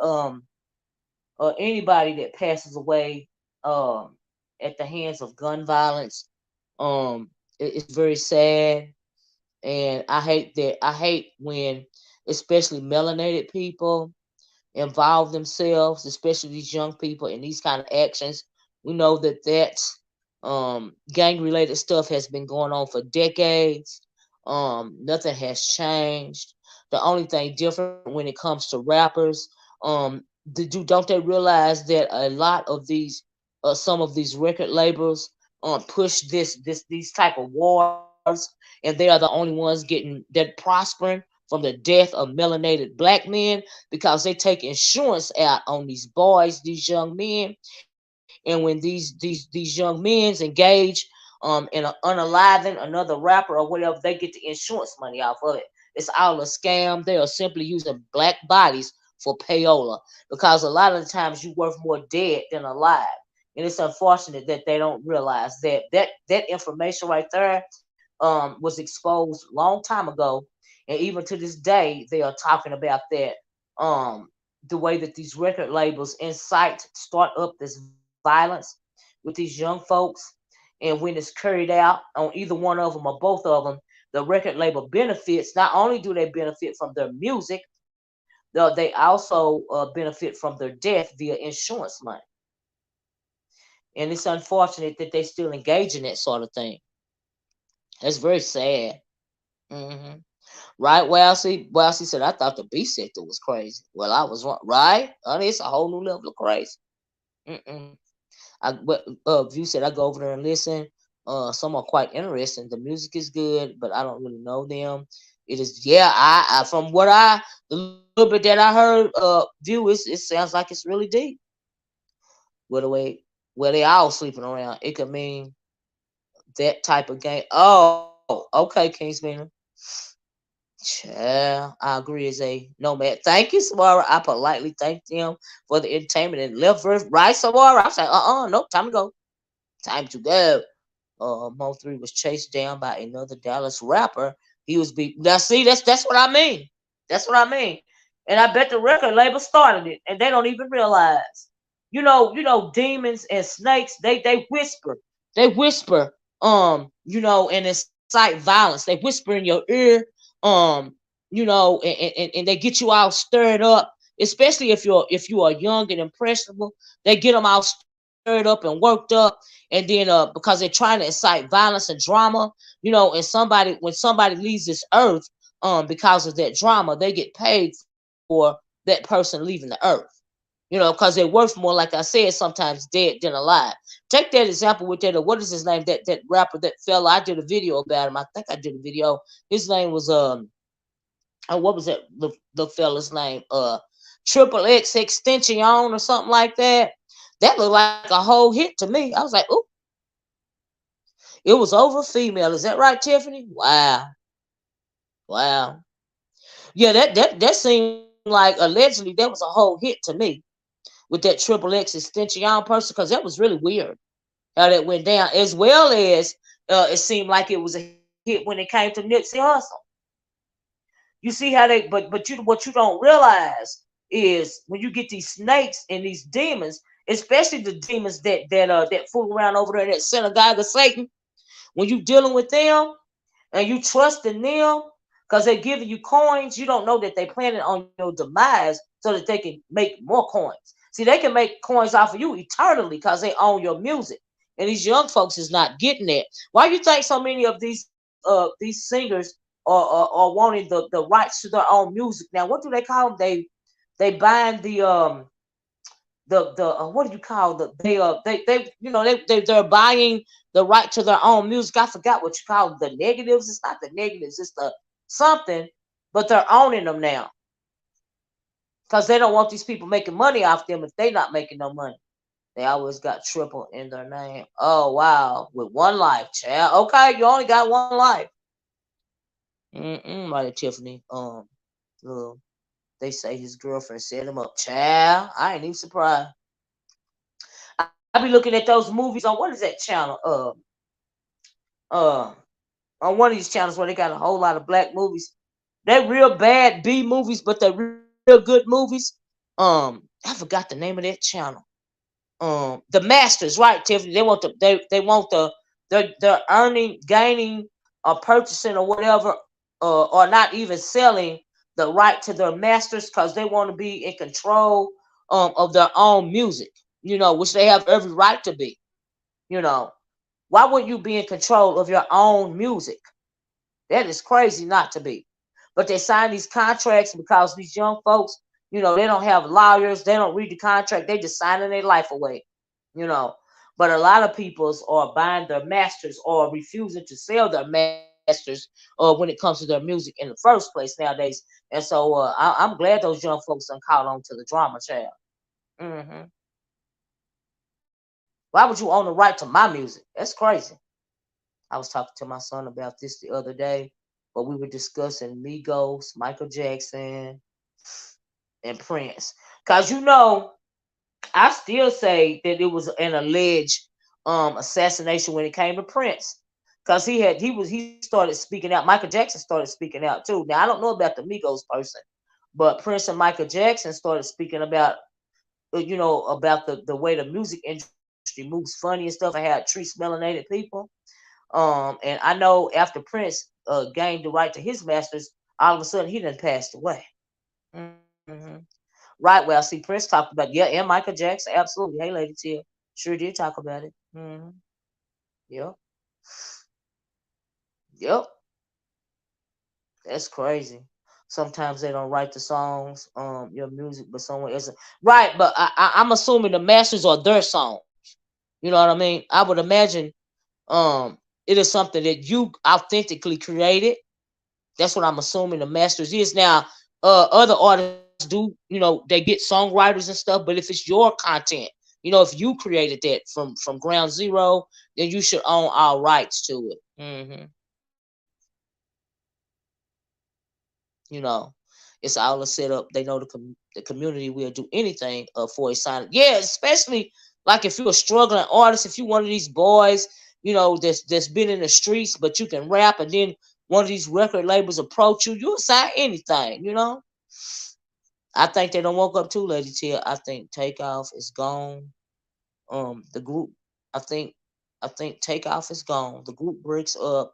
that passes away um at the hands of gun violence, it's very sad. And I hate when especially melanated people involve themselves, especially these young people, in these kind of actions. We know that gang related stuff has been going on for decades. Nothing has changed. The only thing different when it comes to rappers, don't they realize that a lot of these, some of these record labels, push these type of wars, and they are the only ones that prospering from the death of melanated black men because they take insurance out on these boys, these young men. And when these young men engage in unaliving another rapper or whatever, they get the insurance money off of it. It's all a scam. They are simply using black bodies for payola, because a lot of the times you worth more dead than alive. And it's unfortunate that they don't realize that information right there was exposed long time ago, and even to this day they are talking about that, um, the way that these record labels incite, start up this violence with these young folks, and when it's carried out on either one of them or both of them, the record label benefits. Not only do they benefit from their music, they also benefit from their death via insurance money. And it's unfortunate that they still engage in that sort of thing. That's very sad. hmm Right, Wowsy said, I thought the B sector was crazy. Well, I was wrong. Right? Honey, it's a whole new level of crazy. Mm-mm. View said, I go over there and listen. Some are quite interesting. The music is good, but I don't really know them. It is, yeah, I from the little bit that I heard, View, it sounds like it's really deep. Where the way, where they all sleeping around. It could mean that type of game. Oh, okay, Kingsman. Yeah, I agree as a nomad. Thank you, Samara. I politely thanked them for the entertainment and left first. Right, Samara? I said, nope, time to go. Time to go. Mo3 was chased down by another Dallas rapper. He was beat. Now, see, that's what I mean. That's what I mean. And I bet the record label started it, and they don't even realize. Demons and snakes, they whisper. They whisper, and incite violence. They whisper in your ear, um, and they get you all stirred up, especially if you are young and impressionable. They get them all stirred up and worked up, and then because they're trying to incite violence and drama, and when somebody leaves this earth, because of that drama, they get paid for that person leaving the earth. Because they're worth more, like I said, sometimes dead than alive. Take that example with that. What is his name? That rapper, that fella. I did a video about him. I think I did a video. His name was what was that? The fella's name? Triple X Extension or something like that. That looked like a whole hit to me. I was like, ooh, it was over female. Is that right, Tiffany? Wow, wow. Yeah, that seemed like allegedly that was a whole hit to me with that Triple X Extension person, because that was really weird how that went down, as well as it seemed like it was a hit when it came to Nipsey Hussle. You see how what you don't realize is when you get these snakes and these demons, especially the demons that fool around over there, that synagogue of Satan. When you dealing with them and you trusting them because they're giving you coins, you don't know that they planning on your demise so that they can make more coins. See, they can make coins off of you eternally because they own your music. And these young folks is not getting that. Why do you think so many of these singers are wanting the rights to their own music? Now, what do they call them? They bind the what do you call they're buying the right to their own music. I forgot what you call the negatives. It's not the negatives, it's the something, but they're owning them now because they don't want these people making money off them if they're not making no money. They always got triple in their name. Oh wow, with one life, child. Okay, you only got one life. Mighty Tiffany. Uh, they say his girlfriend set him up, child. I ain't even surprised. I be looking at those movies on, what is that channel? Uh, on one of these channels where they got a whole lot of black movies. They're real bad B movies, but they're real good movies. I forgot the name of that channel. The Masters, right, Tiffany? They want they're earning, gaining, or purchasing or whatever, or not even selling the right to their masters because they want to be in control of their own music. Which they have every right to be. You know, why would you be in control of your own music? That is crazy not to be. But they sign these contracts because these young folks, they don't have lawyers. They don't read the contract. They just signing their life away, you know. But a lot of peoples are buying their masters or refusing to sell their masters when it comes to their music in the first place nowadays. And so I'm glad those young folks done caught on to the drama, child. hmm Why would you own the right to my music? That's crazy. I was talking to my son about this the other day, but we were discussing Migos, Michael Jackson, and Prince. Cause I still say that it was an alleged assassination when it came to Prince. Cause he started speaking out. Michael Jackson started speaking out too. Now I don't know about the Migos person, but Prince and Michael Jackson started speaking about about the way the music industry moves funny and stuff, and how it treats melanated people. And I know after Prince gained the right to his masters, all of a sudden he done passed away. hmm Right. Well, see, Prince talked about, yeah, and Michael Jackson, absolutely. Hey, Lady Tia, sure did talk about it. Yep, yep. That's crazy. Sometimes they don't write the songs, your music, but someone isn't. Right, but I'm assuming the masters are their songs. You know what I mean? I would imagine it is something that you authentically created. That's what I'm assuming the masters is. Now, other artists do, they get songwriters and stuff, but if it's your content, if you created that from ground zero, then you should own all rights to it. You know, it's all a setup. They know the community will do anything for a sign. Yeah, especially like if you're a struggling artist, if you're one of these boys, that's been in the streets, but you can rap, and then one of these record labels approach you, you'll sign anything. I think they don't woke up too, Lady T. I think Takeoff is gone. The group, I think, I think Takeoff is gone. The group breaks up,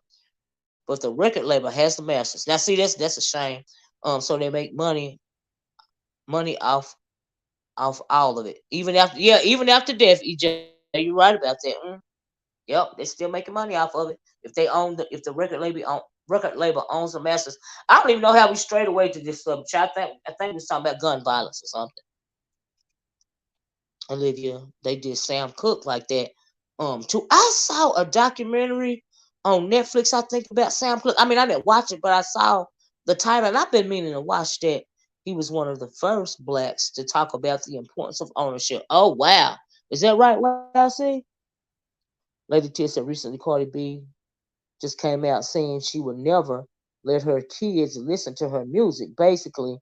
but the record label has the masters. Now, see, that's a shame. So they make money off all of it, even after even after death. EJ, you right about that. Yep, they still making money off of it. If the record label owns the masters. I don't even know how we strayed away to this subject. I think we was talking about gun violence or something. Olivia, they did Sam Cooke like that. Too. I saw a documentary on Netflix. I think about Sam Cooke. I mean, I didn't watch it, but I saw the title, and I've been meaning to watch that. He was one of the first blacks to talk about the importance of ownership. Oh wow, is that right? What I see? Lady T said recently Cardi B just came out saying she would never let her kids listen to her music. Basically,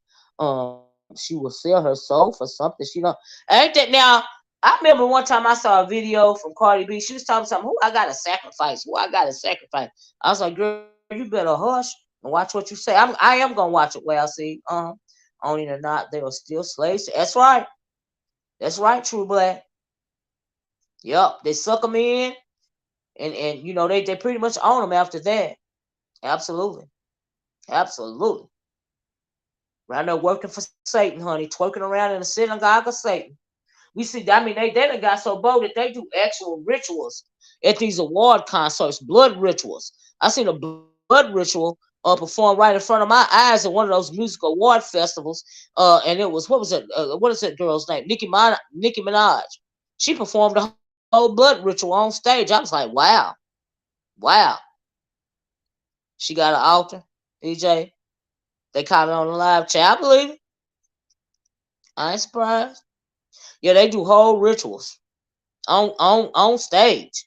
she will sell her soul for something she don't. Ain't that now? I remember one time I saw a video from Cardi B. She was talking something. Who I gotta sacrifice? Who I gotta sacrifice? I was like, girl, you better hush and watch what you say. I am gonna watch it. Well, see, owning or not, they are still slaves. That's right. That's right, True Black. Yup, they suck them in, and they pretty much own them after that. Absolutely. Absolutely. Right there working for Satan, honey, twerking around in the synagogue of Satan. We see, I mean, they done got so bold that they do actual rituals at these award concerts, blood rituals. I seen a blood ritual performed right in front of my eyes at one of those music award festivals. And it was, what was it? What is that girl's name? Nicki Minaj. She performed the whole blood ritual on stage. I was like, wow, wow. She got an altar, EJ. They caught it on the live chat. I believe it. I ain't surprised. Yeah, they do whole rituals on stage.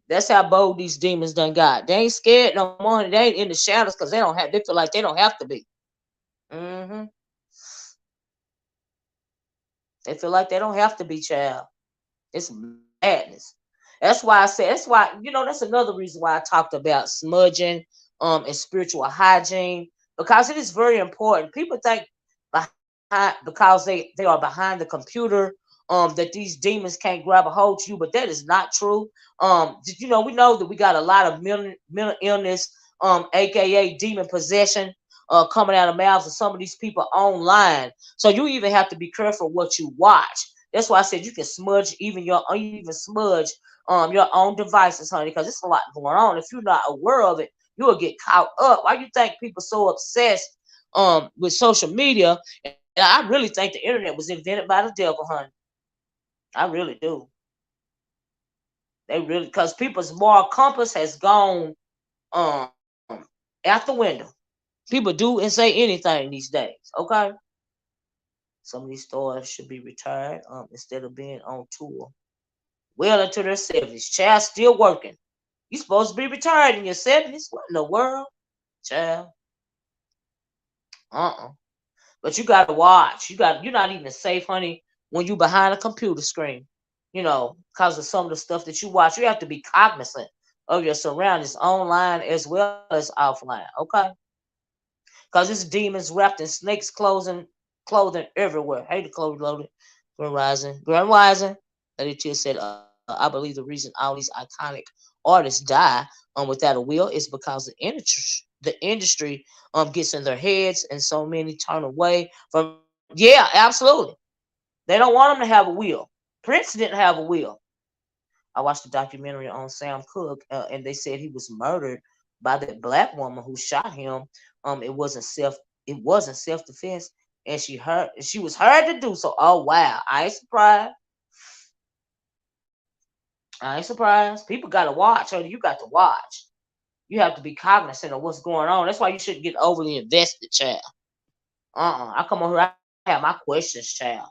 That's how bold these demons done got. They ain't scared no more. They ain't in the shadows because they don't have. They feel like they don't have to be. Hmm. They feel like they don't have to be, child. It's madness. That's why I said. That's why that's another reason why I talked about smudging, and spiritual hygiene, because it is very important. People think because they are behind the computer, that these demons can't grab a hold to you, but that is not true. We know that we got a lot of mental illness, aka demon possession, coming out of the mouths of some of these people online. So you even have to be careful what you watch. That's why I said you can smudge even smudge your own devices, honey, because it's a lot going on. If you're not aware of it, you will get caught up. Why you think people so obsessed with social media? And I really think the internet was invented by the devil, honey. I really do. They really, because people's moral compass has gone um out the window. People do and say anything these days. Okay, some of these stores should be retired instead of being on tour well into their 70s. Child still working. You supposed to be retired in your 70s? What in the world, child? Uh-uh. But you gotta watch. You're not even safe, honey, when you behind a computer screen. Because of some of the stuff that you watch. You have to be cognizant of your surroundings online as well as offline. Okay. Because it's demons wrapped in snakes clothing everywhere. Hey, the clothes loaded. Grand Rising. Lady Tia said, I believe the reason all these iconic artists die without a will is because the industry gets in their heads, and so many turn away from. Yeah, absolutely. They don't want them to have a will. Prince didn't have a will. I watched a documentary on Sam Cooke, and they said he was murdered by that black woman who shot him. It wasn't self defense, and she was heard to do so. Oh wow, I ain't surprised. I ain't surprised. People gotta watch, honey. You got to watch. You have to be cognizant of what's going on. That's why you shouldn't get overly invested, child. I come on here. I have my questions, child.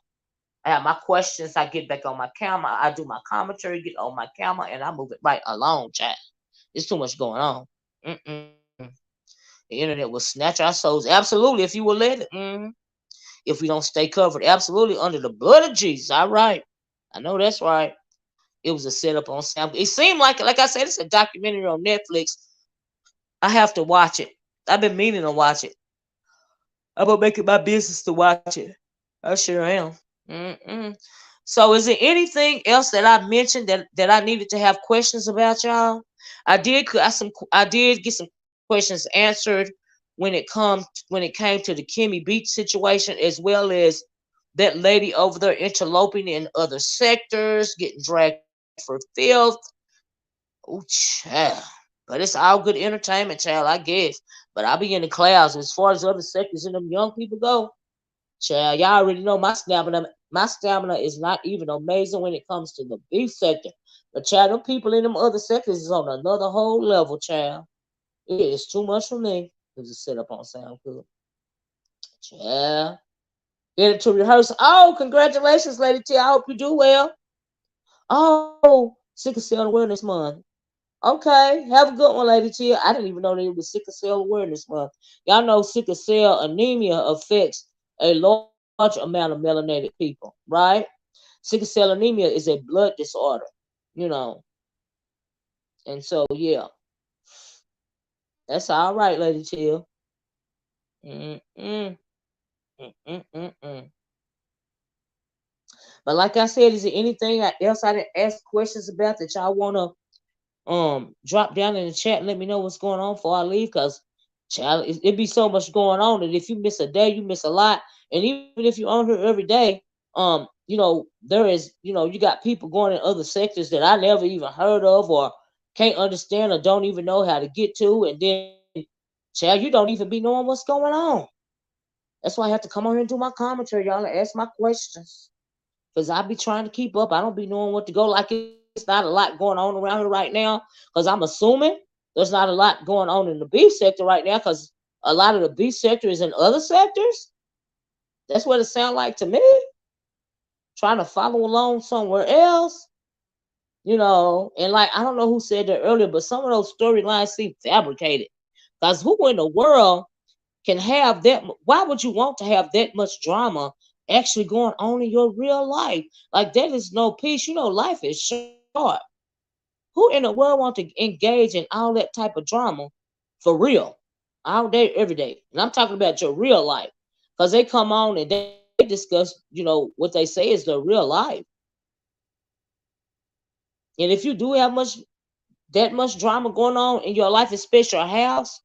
I have my questions. I get back on my camera. I do my commentary, get on my camera, and I move it right along, child. There's too much going on. Mm-mm. The internet will snatch our souls. Absolutely, if you will let it. If we don't stay covered. Absolutely, under the blood of Jesus. All right. I know that's right. It was a setup on Sam. It seemed like I said, it's a documentary on Netflix. I have to watch it. I've been meaning to watch it. I'm gonna make it my business to watch it. I sure am. Mm-mm. So, is there anything else that I mentioned that I needed to have questions about, y'all? I did get some questions answered when it came to the Kimmy Beach situation, as well as that lady over there interloping in other sectors, getting dragged for filth. Oh, child. But it's all good entertainment, child, I guess. But I'll be in the clouds. As far as other sectors and them young people go, child, y'all already know my stamina. My stamina is not even amazing when it comes to the beef sector. But child, them people in them other sectors is on another whole level, child. It is too much for me. It was a sit up on sound good. Child. Get it to rehearsal. Oh, congratulations, Lady T. I hope you do well. Oh, Sickle Cell Awareness Month. Okay, have a good one, Lady T. I didn't even know that it was Sickle Cell Awareness Month. Y'all know sickle cell anemia affects a large amount of melanated people, right? Sickle cell anemia is a blood disorder, you know. And so, yeah, that's all right, Lady T. Mm-mm, mm-mm-mm-mm. But like I said, is there anything else I didn't ask questions about that y'all wanna drop down in the chat and let me know what's going on before I leave? Cause child, it be so much going on that if you miss a day, you miss a lot. And even if you're on here every day, there is, you got people going in other sectors that I never even heard of or can't understand or don't even know how to get to. And then, child, you don't even be knowing what's going on. That's why I have to come on here and do my commentary, y'all, and ask my questions. Because I be trying to keep up. I don't be knowing what to go. Like it's not a lot going on around here right now. Because I'm assuming there's not a lot going on in the beef sector right now. Because a lot of the beef sector is in other sectors. That's what it sounds like to me. Trying to follow along somewhere else. And like I don't know who said that earlier, but some of those storylines seem fabricated. Because who in the world can have that? Why would you want to have that much drama actually going on in your real life? Like that is no peace. Life is short. Who in the world want to engage in all that type of drama for real, all day, every day? And I'm talking about your real life, because they come on and they discuss, what they say is their real life. And if you do have that much drama going on in your life, especially your house,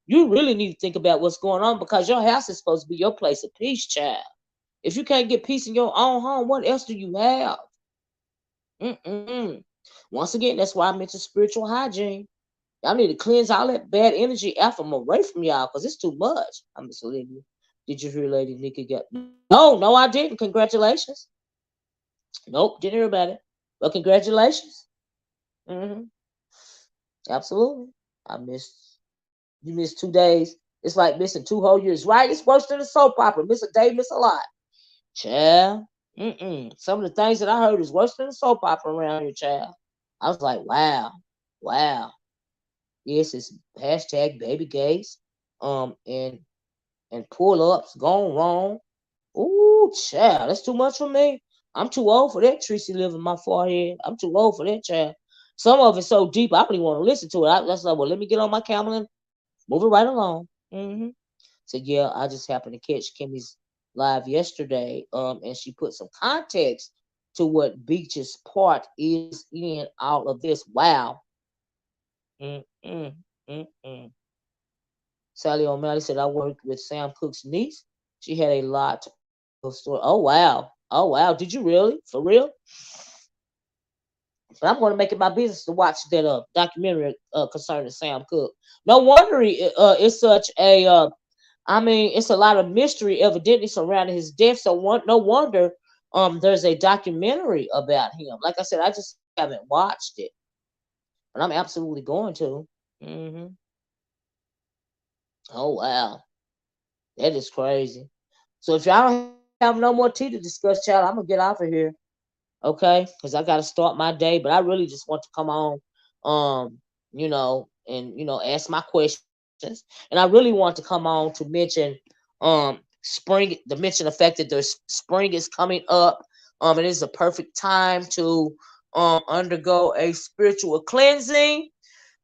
you really need to think about what's going on, because your house is supposed to be your place of peace, child. If you can't get peace in your own home, what else do you have? Mm-mm. Once again, that's why I mentioned spiritual hygiene. Y'all need to cleanse all that bad energy out from away from y'all, because it's too much. I'm just leaving you. Did you hear Lady Nikki got? No, I didn't. Congratulations. Nope, didn't hear about it. But congratulations. Hmm. Absolutely. I missed. You missed 2 days. It's like missing 2 whole years, right? It's worse than a soap opera. Miss a day, miss a lot. Child. Mm-mm. Some of the things that I heard is worse than a soap opera around here, child. I was like, wow, wow. Yes, it's hashtag baby gates, and pull ups gone wrong. Ooh, child, that's too much for me. I'm too old for that Tracy living my forehead. I'm too old for that, child. Some of it's so deep, I don't even want to listen to it. That's like, well, let me get on my camera and move it right along. So yeah, I just happened to catch Kimmy's live yesterday, and she put some context to what Beach's part is in all of this. Wow. Mm-mm, mm-mm. Sally O'Malley said, I worked with Sam Cooke's niece. She had a lot to story. Oh, wow. Oh, wow. Did you really? For real? But I'm going to make it my business to watch that documentary concerning Sam Cooke. No wonder it's such a, it's a lot of mystery evidently surrounding his death. So no wonder there's a documentary about him. Like I said, I just haven't watched it, but I'm absolutely going to. Hmm. Oh, wow. That is crazy. So if y'all don't have no more tea to discuss, child, I'm gonna get off of here. Okay, because I gotta start my day. But I really just want to come on, and ask my questions. And I really want to come on to mention, spring. To mention the fact that the spring is coming up. It is a perfect time to undergo a spiritual cleansing,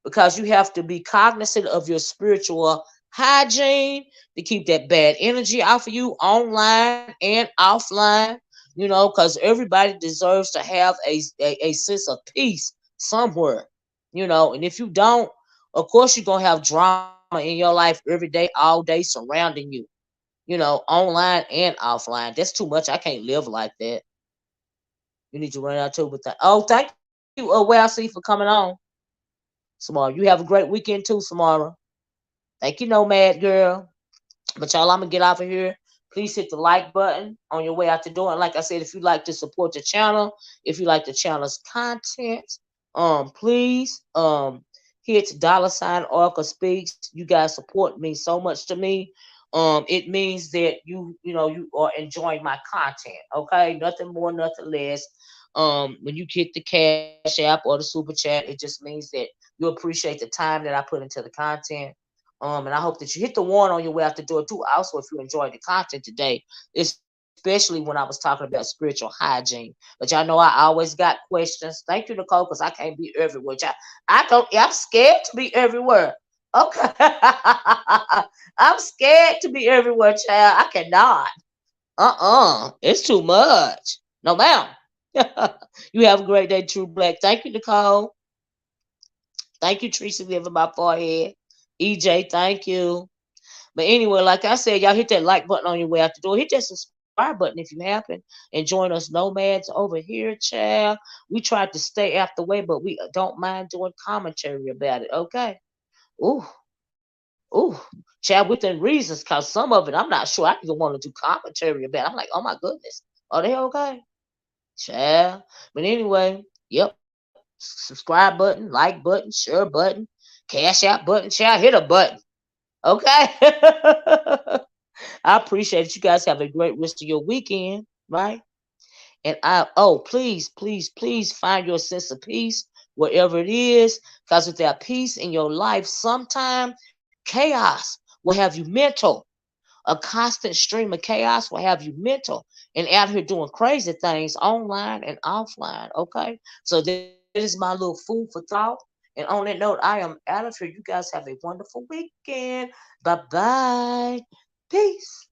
because you have to be cognizant of your spiritual hygiene, to keep that bad energy off of you online and offline, because everybody deserves to have a sense of peace somewhere, and if you don't, of course you're going to have drama in your life every day, all day surrounding you, online and offline. That's too much. I can't live like that. You need to run out too with that. Oh, thank you, Well, see, for coming on, Samara. You have a great weekend too, Samara. Thank you, Nomad girl. But y'all, I'm gonna get off of here. Please hit the like button on your way out the door. And like I said, if you like to support the channel, if you like the channel's content, please hit $ Oracle Speaks. You guys support me so much to me. It means that you are enjoying my content. Okay, nothing more, nothing less. When you hit the Cash App or the Super Chat, it just means that you appreciate the time that I put into the content. And I hope that you hit the one on your way out the door too. Also, if you enjoyed the content today, especially when I was talking about spiritual hygiene. But y'all know I always got questions. Thank you, Nicole, because I can't be everywhere. I'm scared to be everywhere. Okay. I'm scared to be everywhere, child. I cannot. It's too much. No, ma'am. You have a great day, True Black. Thank you, Nicole. Thank you, Teresa, living my forehead. EJ, thank you. But anyway, like I said, y'all hit that like button on your way out the door. Hit that subscribe button if you haven't. And join us nomads over here, child. We tried to stay out the way, but we don't mind doing commentary about it, okay? Ooh, ooh. Child, within reasons, because some of it I'm not sure I even want to do commentary about. I'm like, oh my goodness. Are they okay? Child. But anyway, yep. Subscribe button, like button, share button, cash out button, child, hit a button. Okay. I appreciate it. You guys have a great rest of your weekend, right? And please, please, please find your sense of peace wherever it is. Because without peace in your life, sometime chaos will have you mental. A constant stream of chaos will have you mental and out here doing crazy things online and offline. Okay. So that is my little food for thought. And on that note, I am out of here. You guys have a wonderful weekend. Bye bye. Peace.